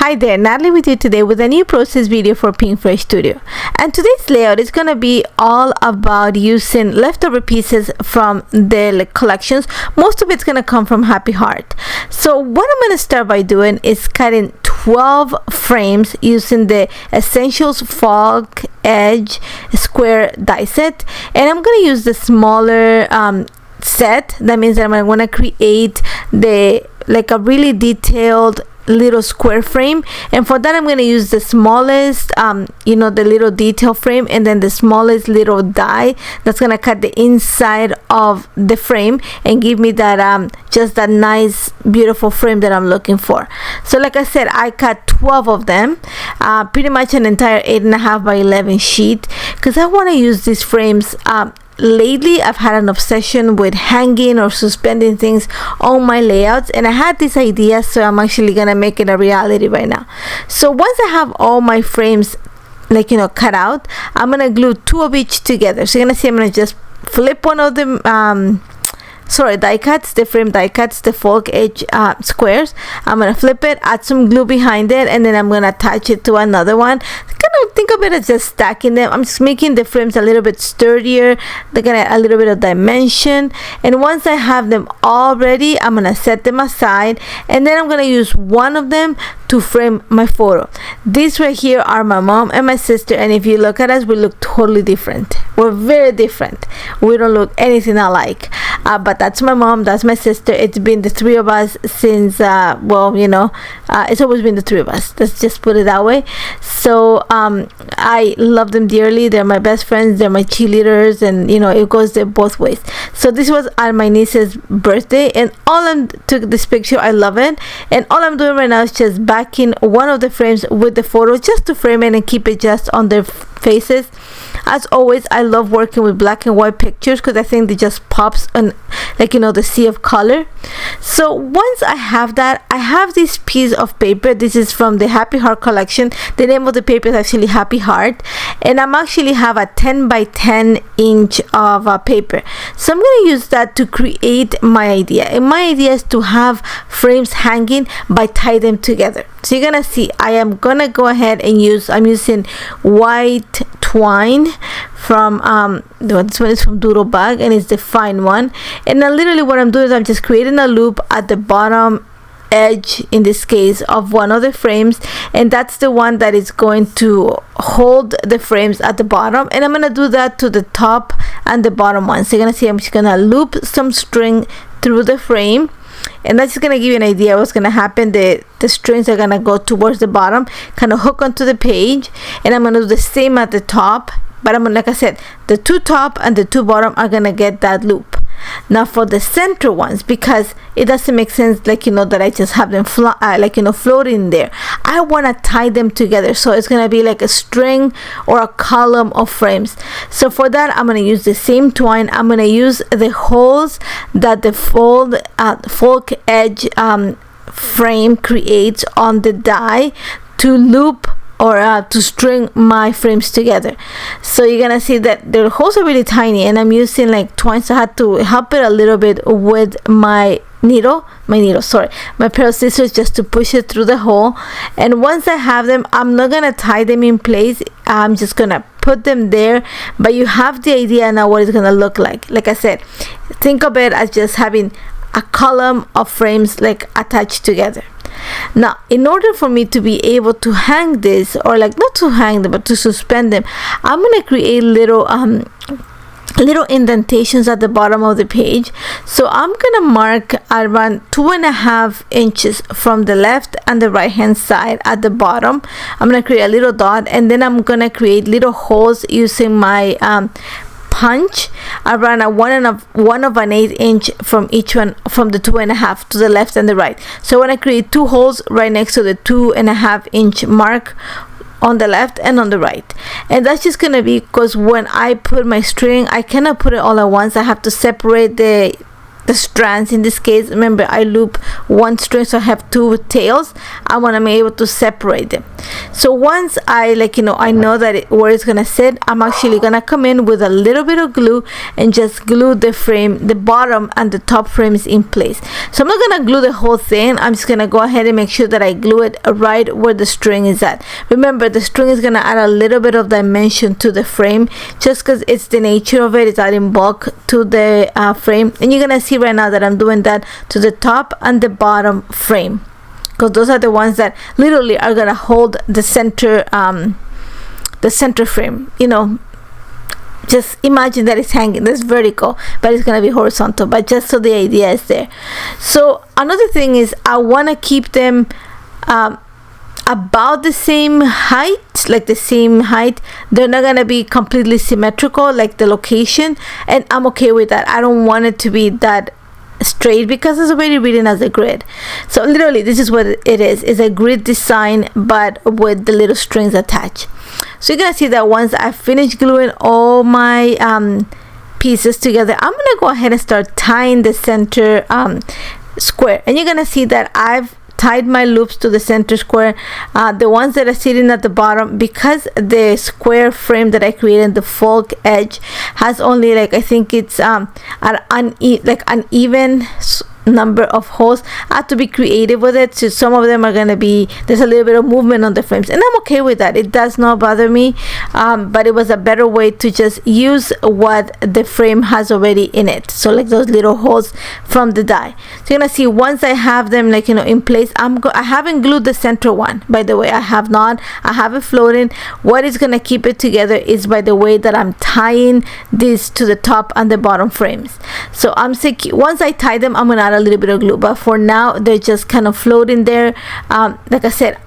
Hi there, Natalie with you today with a new process video for PinkFresh Studio. And today's layout is going to be all about using leftover pieces from the collections. Most of it's going to come from Happy Heart. So what I'm going to start by doing is cutting 12 frames using the Essentials Falk Edge Square die set. And I'm going to use the smaller set. That means that I'm going to create a really detailed little square frame, and for that I'm going to use the smallest the little detail frame, and then the smallest little die that's going to cut the inside of the frame and give me that just that nice beautiful frame that I'm looking for. So like I said, I cut 12 of them, pretty much an entire 8.5 by 11 sheet, because I want to use these frames. Lately I've had an obsession with hanging or suspending things on my layouts, and I had this idea, so I'm actually gonna make it a reality right now. So once I have all my frames cut out, I'm gonna glue 2 of each together. So you're gonna see I'm gonna just flip one of them die cuts, the frame die cuts, the Falk Edge squares. I'm gonna flip it, add some glue behind it, and then I'm gonna attach it to another one. Kind of think of it as just stacking them. I'm just making the frames a little bit sturdier. They're gonna add a little bit of dimension. And once I have them all ready, I'm gonna set them aside, and then I'm gonna use one of them to frame my photo. These right here are my mom and my sister, and if you look at us, we look totally different. We're very different. We don't look anything alike. But that's my mom, that's my sister. It's been the 3 of us since it's always been the 3 of us. Let's just put it that way. So I love them dearly. They're my best friends, they're my cheerleaders, and it goes there both ways. So this was on my niece's birthday, and took this picture. I love it, and all I'm doing right now is just backing one of the frames with the photo, just to frame it and keep it just on their faces. As always, I love working with black and white pictures because I think it just pops on the sea of color. So once I have that, I have this piece of paper. This is from the Happy Heart collection. The name of the paper is actually Happy Heart, and I'm actually have a 10 by 10 inch of paper. So I'm going to use that to create my idea, and my idea is to have frames hanging by tie them together. So you're gonna see I am gonna go ahead and I'm using white twine from this one is from Doodle Bag, and it's the fine one. And then literally what I'm doing is I'm just creating a loop at the bottom edge, in this case, of one of the frames, and that's the one that is going to hold the frames at the bottom, and I'm gonna do that to the top and the bottom one. So you're gonna see I'm just gonna loop some string through the frame, and that's just gonna give you an idea what's gonna happen. The strings are gonna go towards the bottom, kind of hook onto the page, and I'm gonna do the same at the top, but I'm gonna, like I said, the 2 top and the 2 bottom are gonna get that loop. Now for the center ones, because it doesn't make sense that I just have them floating there, I want to tie them together, so it's going to be like a string or a column of frames. So for that, I'm going to use the same twine. I'm going to use the holes that the Falk Edge frame creates on the die to loop or to string my frames together. So you're gonna see that the holes are really tiny, and I'm using twine, so I had to help it a little bit with my pair of scissors, just to push it through the hole. And once I have them, I'm not gonna tie them in place, I'm just gonna put them there, but you have the idea now what it's gonna look like. Like I said, think of it as just having a column of frames attached together. Now in order for me to be able to hang this, or not to hang them but to suspend them, I'm gonna create little indentations at the bottom of the page. So I'm gonna mark around 2.5 inches from the left and the right hand side at the bottom. I'm gonna create a little dot, and then I'm gonna create little holes using my punch around a 1/8 inch from each one, from the 2.5 to the left and the right. So I want to create 2 holes right next to the 2.5 inch mark on the left and on the right. And that's just gonna be because when I put my string, I cannot put it all at once. I have to separate the the strands. In this case, remember I loop one string, so I have two tails. I want to be able to separate them. So once I I know that where it's gonna sit, I'm actually gonna come in with a little bit of glue and just glue the frame, the bottom and the top frames in place. So I'm not gonna glue the whole thing. I'm just gonna go ahead and make sure that I glue it right where the string is at. Remember, the string is gonna add a little bit of dimension to the frame, just because it's the nature of it. It's adding bulk to the frame, and you're gonna see right now that I'm doing that to the top and the bottom frame, because those are the ones that literally are gonna hold the center frame. Just imagine that it's hanging, that's vertical, but it's gonna be horizontal, but just so the idea is there. So another thing is I want to keep them about the same height, They're not gonna be completely symmetrical, like the location, and I'm okay with that. I don't want it to be that straight because it's already written as a grid. So literally this is what it is. It's a grid design, but with the little strings attached. So you're gonna see that once I finish gluing all my pieces together, I'm gonna go ahead and start tying the center square, and you're gonna see that I've tied my loops to the center square, the ones that are sitting at the bottom, because the square frame that I created, the fork edge, has only I think it's an uneven number of holes. I have to be creative with it, so some of them are gonna be, there's a little bit of movement on the frames, and I'm okay with that. It does not bother me, but it was a better way to just use what the frame has already in it, so those little holes from the die. So you're gonna see once I have them in place, I haven't glued the center one, by the way. I have it floating. What is gonna keep it together is by the way that I'm tying this to the top and the bottom frames. So once I tie them, I'm gonna add a little bit of glue, but for now they're just kind of floating there. Like I said,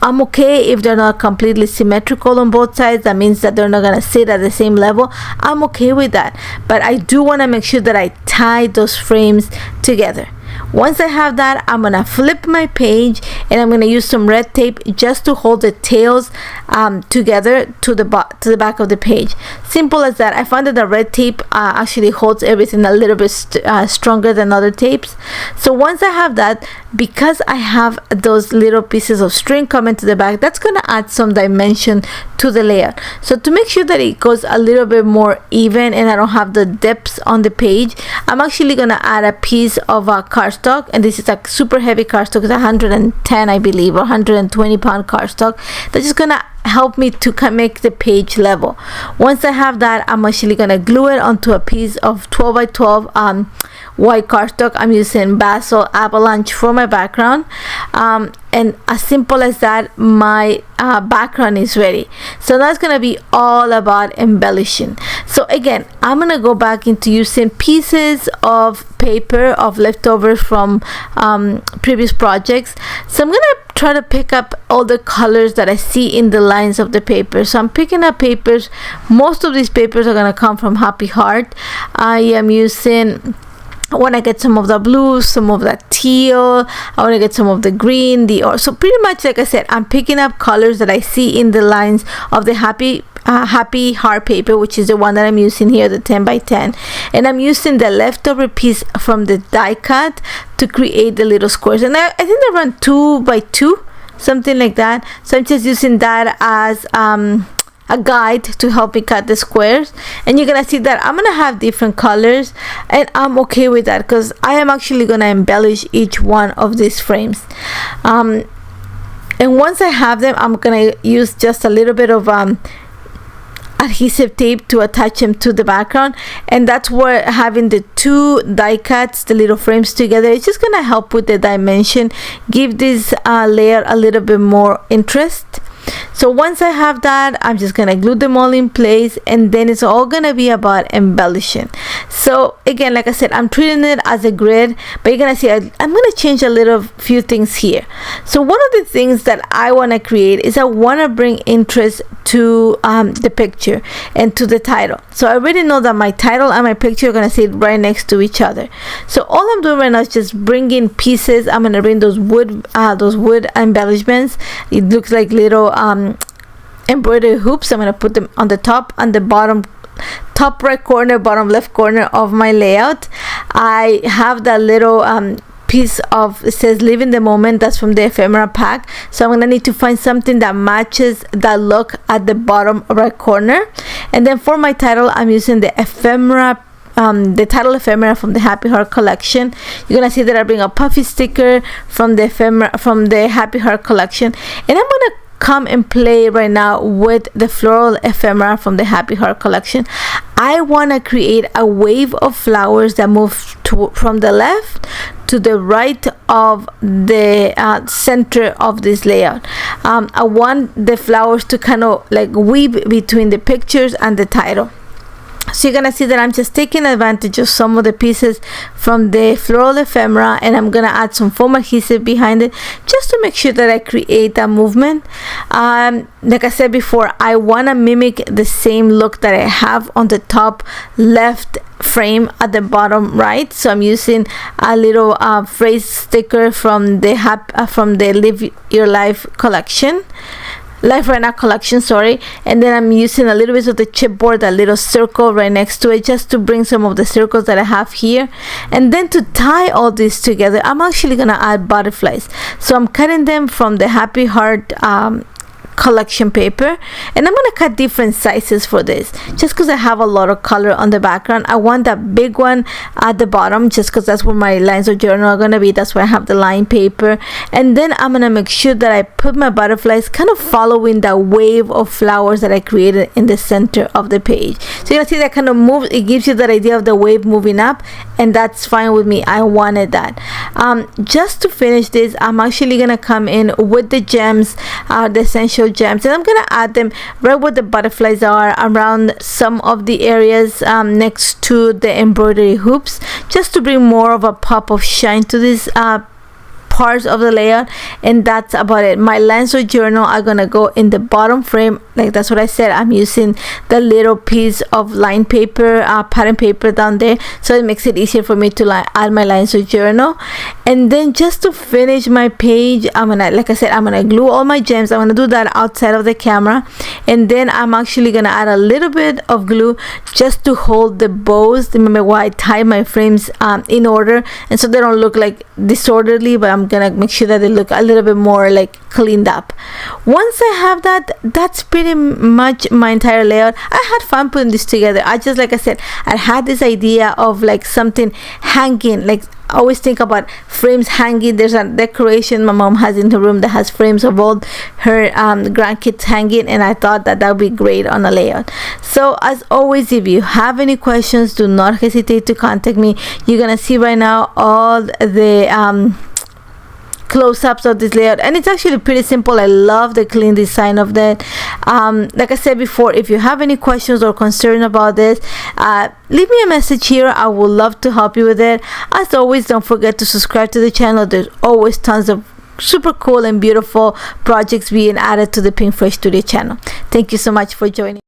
I'm okay if they're not completely symmetrical on both sides. That means that they're not gonna sit at the same level. I'm okay with that, but I do want to make sure that I tie those frames together. Once I have that, I'm gonna flip my page, and I'm gonna use some red tape just to hold the tails together to the back of the page. Simple as that. I found that the red tape actually holds everything a little bit stronger than other tapes. So once I have that, because I have those little pieces of string coming to the back, that's gonna add some dimension to the layout. So to make sure that it goes a little bit more even and I don't have the dips on the page, I'm actually gonna add a piece of cardstock, and this is a super heavy cardstock. It's 110, I believe, or 120 pound cardstock. That's just gonna help me to make the page level. Once I have that, I'm actually gonna glue it onto a piece of 12 by 12 white cardstock. I'm using Basil Avalanche for my background, and as simple as that, my background is ready. So that's gonna be all about embellishing. So again, I'm gonna go back into using pieces of paper of leftovers from previous projects. So I'm gonna try to pick up all the colors that I see in the lines of the paper. So I'm picking up papers. Most of these papers are gonna come from Happy Heart. I am using, I want to get some of the blue, some of the teal, I want to get some of the green, the orange. So pretty much, like I said, I'm picking up colors that I see in the lines of the Happy Heart paper, which is the one that I'm using here, the 10 by 10, and I'm using the leftover piece from the die cut to create the little squares, and I think they run 2 by 2, something like that. So I'm just using that as a guide to help me cut the squares, and you're gonna see that I'm gonna have different colors, and I'm okay with that because I am actually gonna embellish each one of these frames. And once I have them, I'm gonna use just a little bit of adhesive tape to attach them to the background, and that's where having the two die cuts, the little frames together, it's just gonna help with the dimension, give this layer a little bit more interest. So once I have that, I'm just gonna glue them all in place, and then it's all gonna be about embellishing. So again, like I said, I'm treating it as a grid, but you're gonna see I'm gonna change a few things here. So one of the things that I want to create is I want to bring interest to the picture and to the title. So I already know that my title and my picture are gonna sit right next to each other. So all I'm doing right now is just bringing pieces. I'm gonna bring those wood embellishments. It looks like little embroidery hoops. I'm gonna put them on the top and the bottom, top right corner, bottom left corner of my layout. I have that little piece of, it says live in the moment, that's from the ephemera pack. So I'm gonna need to find something that matches that look at the bottom right corner. And then for my title, I'm using the ephemera the title ephemera from the Happy Heart collection. You're gonna see that I bring a puffy sticker from the Happy Heart collection, and I'm gonna come and play right now with the floral ephemera from the Happy Heart collection. I want to create a wave of flowers that move from the left to the right of the center of this layout. I want the flowers to kind of like weave between the pictures and the title. So you're gonna see that I'm just taking advantage of some of the pieces from the floral ephemera, and I'm gonna add some foam adhesive behind it just to make sure that I create that movement. Like I said before, I want to mimic the same look that I have on the top left frame at the bottom right. So I'm using a little phrase sticker from the Live Your Life collection. Life Right Now collection, sorry. And then I'm using a little bit of the chipboard, that little circle right next to it, just to bring some of the circles that I have here. And then to tie all this together, I'm actually gonna add butterflies. So I'm cutting them from the Happy Heart collection paper, and I'm gonna cut different sizes for this just because I have a lot of color on the background. I want that big one at the bottom just because that's where my lines of journal are gonna be. That's where I have the line paper. And then I'm gonna make sure that I put my butterflies kind of following that wave of flowers that I created in the center of the page. So you're gonna see that kind of move, it gives you that idea of the wave moving up, and that's fine with me. I wanted that. Just to finish this, I'm actually gonna come in with the gems, the essential gems, and I'm gonna add them right where the butterflies are, around some of the areas next to the embroidery hoops, just to bring more of a pop of shine to this parts of the layout. And that's about it. My lines of journal are gonna go in the bottom frame, like that's what I said. I'm using the little piece of line paper, pattern paper down there, so it makes it easier for me to add my lines of journal. And then just to finish my page, I'm gonna, like I said, I'm gonna glue all my gems. I'm gonna do that outside of the camera, and then I'm actually gonna add a little bit of glue just to hold the bows. Remember why I tie my frames in order, and so they don't look like disorderly, but I'm gonna make sure that they look a little bit more like cleaned up. Once I have that, that's pretty much my entire layout. I had fun putting this together. Like I said, I had this idea of like something hanging, like I always think about frames hanging. There's a decoration my mom has in her room that has frames of all her grandkids hanging, and I thought that would be great on a layout. So as always, if you have any questions, do not hesitate to contact me. You're gonna see right now all the close-ups of this layout, and it's actually pretty simple. I love the clean design of that. Like I said before, if you have any questions or concern about this, leave me a message here. I would love to help you with it. As always, don't forget to subscribe to the channel. There's always tons of super cool and beautiful projects being added to the PinkFresh Studio channel. Thank you so much for joining.